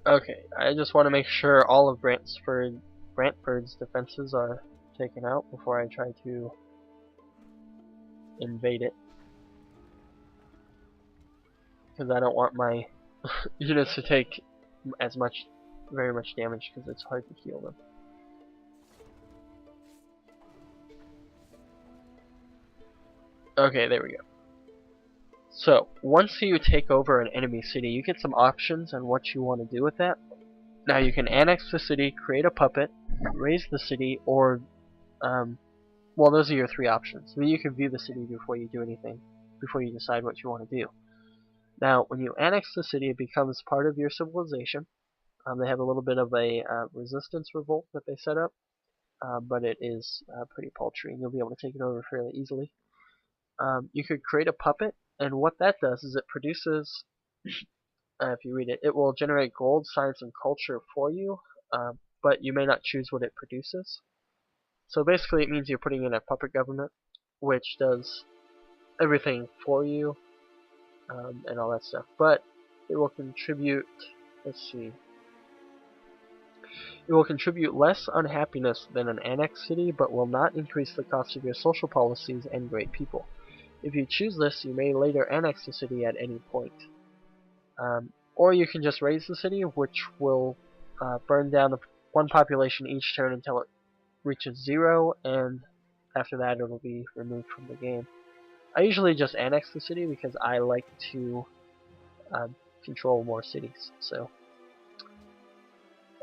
Okay, I just want to make sure all of Brantford's defenses are taken out before I try to invade it, because I don't want my units to take very much damage, because it's hard to heal them. Okay, there we go. So, once you take over an enemy city, you get some options on what you want to do with that. Now you can annex the city, create a puppet, raise the city, or, well, those are your three options. I mean, you can view the city before you do anything, before you decide what you want to do. Now, when you annex the city, it becomes part of your civilization. They have a little bit of a resistance revolt that they set up, but it is pretty paltry, and you'll be able to take it over fairly easily. You could create a puppet, and what that does is it produces, if you read it, it will generate gold, science, and culture for you, but you may not choose what it produces. So basically it means you're putting in a puppet government, which does everything for you, and all that stuff. But it will contribute, let's see, it will contribute less unhappiness than an annexed city, but will not increase the cost of your social policies and great people. If you choose this, you may later annex the city at any point. Or you can just raise the city, which will burn down one population each turn until it reaches 0, and after that it will be removed from the game. I usually just annex the city because I like to control more cities. So,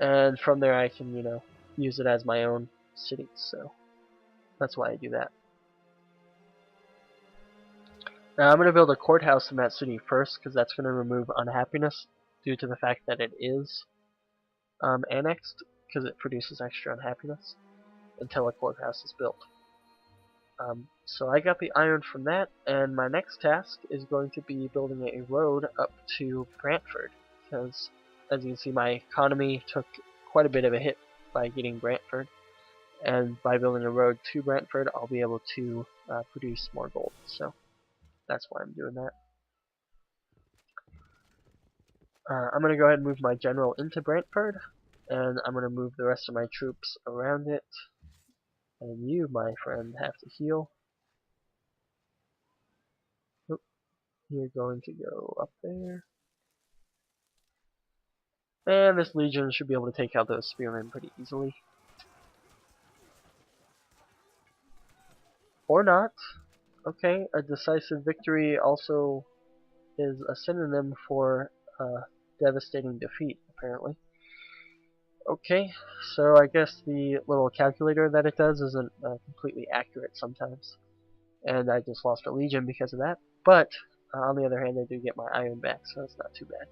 and from there I can, use it as my own city. So that's why I do that. Now I'm going to build a courthouse in that city first, because that's going to remove unhappiness due to the fact that it is annexed, because it produces extra unhappiness until a courthouse is built. So I got the iron from that, and my next task is going to be building a road up to Brantford, because as you can see, my economy took quite a bit of a hit by getting Brantford, and by building a road to Brantford I'll be able to produce more gold. So that's why I'm doing that. I'm going to go ahead and move my general into Brantford, and I'm going to move the rest of my troops around it. And you, my friend, have to heal. Oop, you're going to go up there. And this legion should be able to take out those spearmen pretty easily. Or not. Okay, a decisive victory also is a synonym for devastating defeat, apparently. Okay, so I guess the little calculator that it does isn't completely accurate sometimes. And I just lost a legion because of that. But, on the other hand, I do get my iron back, so it's not too bad.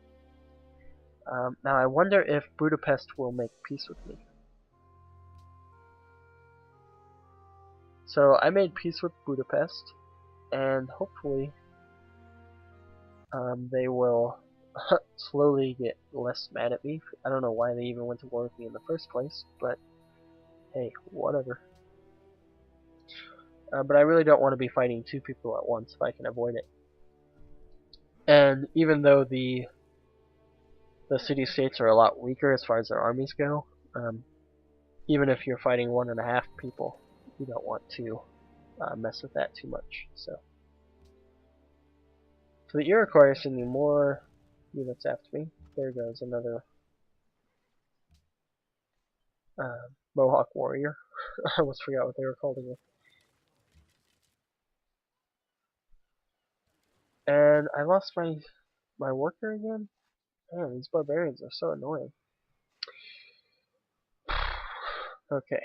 Now I wonder if Budapest will make peace with me. So I made peace with Budapest, and hopefully they will slowly get less mad at me. I don't know why they even went to war with me in the first place, but hey, whatever. But I really don't want to be fighting two people at once if I can avoid it. And even though the city-states are a lot weaker as far as their armies go, even if you're fighting 1.5 people, you don't want to mess with that too much. So the Iroquois are sending more units after me. There goes another Mohawk warrior. I almost forgot what they were called again. And I lost my worker again. Man, these barbarians are so annoying. Okay,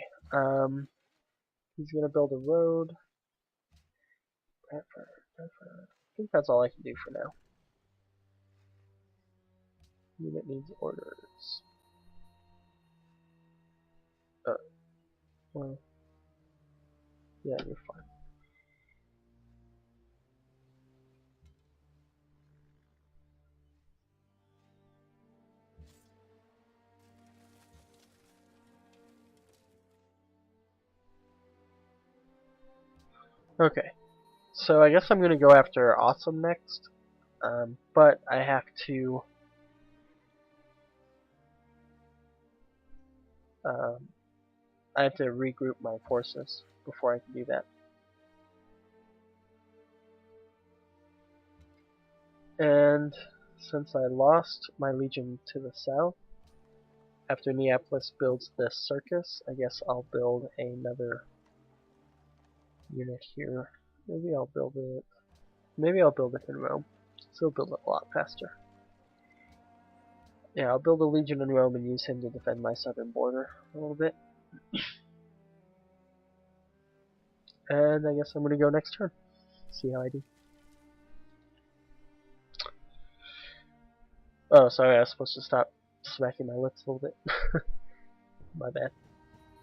he's gonna build a road. I think that's all I can do for now. Unit needs orders. Well, yeah, you're fine. Okay, so I guess I'm gonna go after Awesome next, but I have to I have to regroup my forces before I can do that. And since I lost my legion to the south, after Neapolis builds this circus, I guess I'll build another unit here. Maybe I'll build it in Rome. So I'll build it a lot faster. Yeah, I'll build a legion in Rome and use him to defend my southern border a little bit. And I guess I'm gonna go next turn. See how I do. Oh, sorry, I was supposed to stop smacking my lips a little bit. My bad.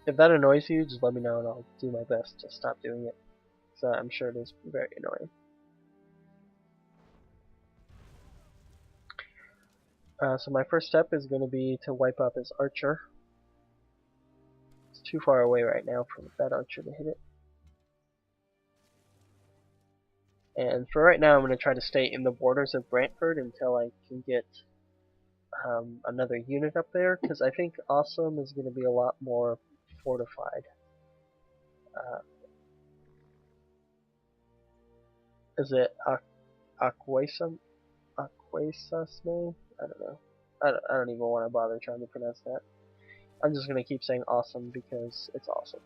If that annoys you, just let me know and I'll do my best to stop doing it. So I'm sure it is very annoying. So my first step is going to be to wipe out this archer. It's too far away right now for that archer to hit it. And for right now, I'm going to try to stay in the borders of Brantford until I can get another unit up there, because I think Awesome is going to be a lot more fortified. Is it Aquasasme? I don't know. I don't even want to bother trying to pronounce that. I'm just going to keep saying awesome because it's awesome.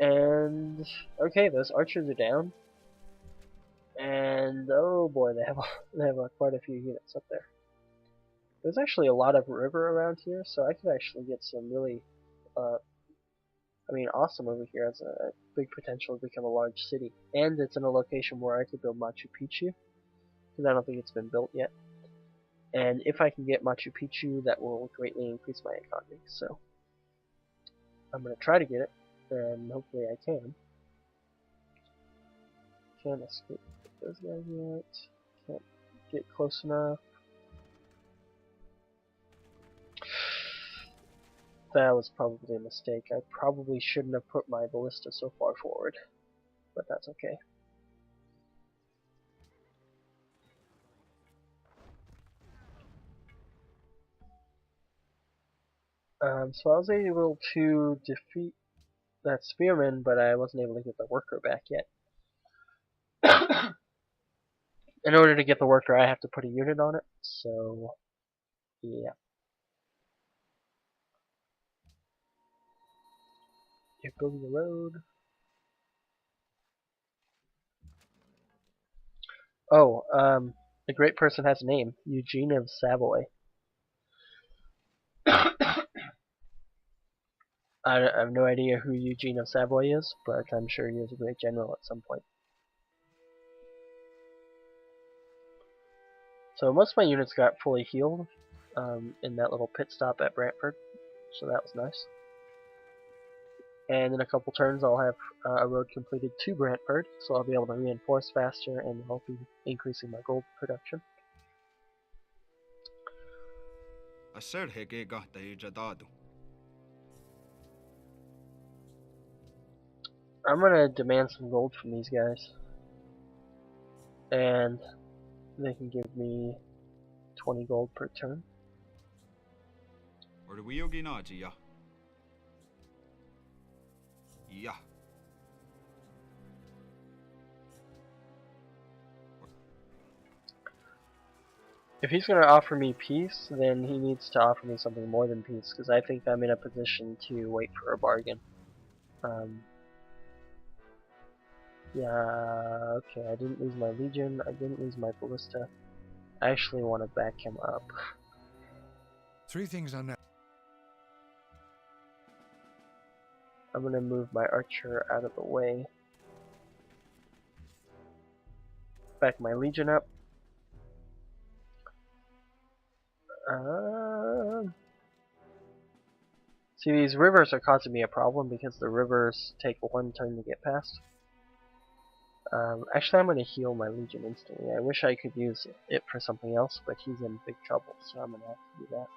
And okay, those archers are down. And oh boy, they have quite a few units up there. There's actually a lot of river around here, so I could actually get some really Awesome over here has a big potential to become a large city. And it's in a location where I could build Machu Picchu, because I don't think it's been built yet. And if I can get Machu Picchu, that will greatly increase my economy. So I'm going to try to get it, and hopefully I can. Can't escape those guys yet. Can't get close enough. That was probably a mistake. I probably shouldn't have put my ballista so far forward, but that's okay. So I was able to defeat that spearman, but I wasn't able to get the worker back yet. In order to get the worker, I have to put a unit on it, so yeah. You're building the road. Oh, the great person has a name, Eugene of Savoy. I have no idea who Eugene of Savoy is, but I'm sure he was a great general at some point. So most of my units got fully healed in that little pit stop at Brantford, so that was nice. And in a couple turns I'll have a road completed to Brantford, so I'll be able to reinforce faster and I'll be increasing my gold production. I'm gonna demand some gold from these guys, and they can give me 20 gold per turn. Yeah. If he's going to offer me peace, then he needs to offer me something more than peace, because I think I'm in a position to wait for a bargain. Yeah, okay, I didn't lose my legion, I didn't lose my ballista. I actually want to back him up. Three things on that. I'm going to move my archer out of the way. Back my legion up. See, these rivers are causing me a problem because the rivers take one turn to get past. Actually, I'm going to heal my legion instantly. I wish I could use it for something else, but he's in big trouble, so I'm going to have to do that.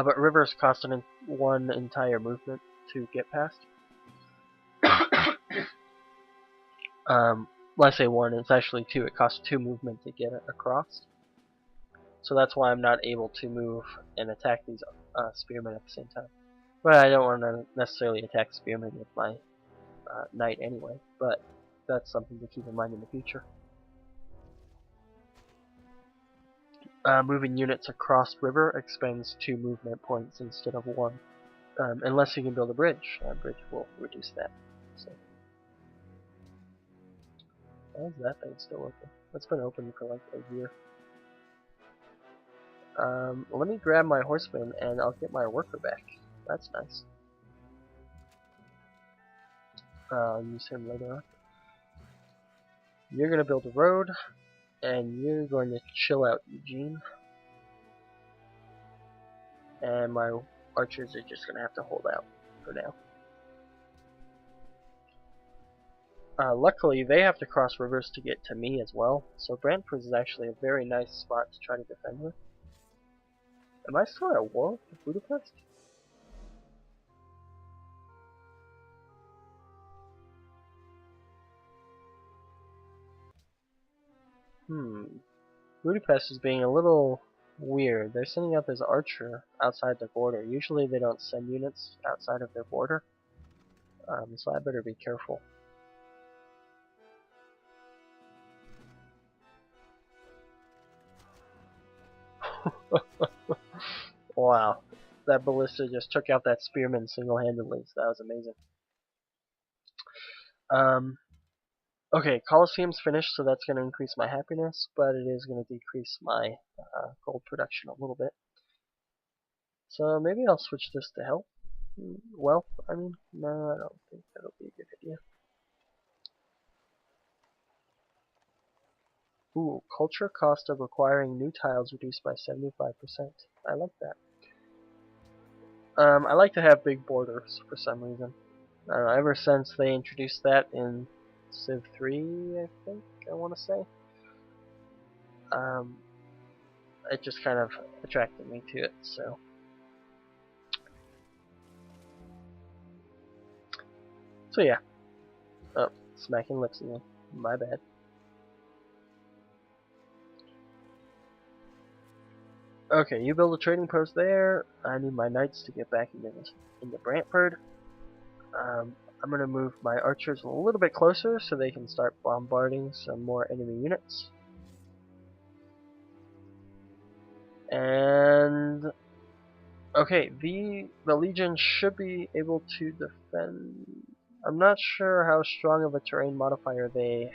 But rivers cost one entire movement to get past. When I say one, it's actually two. It costs 2 movement to get it across. So that's why I'm not able to move and attack these spearmen at the same time. But I don't want to necessarily attack spearmen with my knight anyway, but that's something to keep in mind in the future. Moving units across river expends 2 movement points instead of 1. Unless you can build a bridge. A bridge will reduce that. So. Why is that thing still open? That's been open for like a year. Let me grab my horseman and I'll get my worker back. That's nice. I'll use him later on. You're gonna build a road, and you're going to chill out, Eugene. And my archers are just gonna have to hold out for now. Luckily, they have to cross rivers to get to me as well, so Brantford is actually a very nice spot to try to defend with. Am I still at war with Budapest? Budapest is being a little weird. They're sending out this archer outside their border. Usually they don't send units outside of their border, so I better be careful. Wow, that ballista just took out that spearman single-handedly, so that was amazing. Okay, Colosseum's finished, so that's going to increase my happiness, but it is going to decrease my gold production a little bit. So maybe I'll switch this to health. Well, I mean, no, I don't think that'll be a good idea. Ooh, culture cost of acquiring new tiles reduced by 75%. I like that. I like to have big borders for some reason. Ever since they introduced that in Civ 3, I think, I want to say. It just kind of attracted me to it, so. So yeah. Oh, smacking lips again. My bad. Okay, you build a trading post there. I need my knights to get back into Brantford. I'm going to move my archers a little bit closer so they can start bombarding some more enemy units. And okay, the Legion should be able to defend. I'm not sure how strong of a terrain modifier they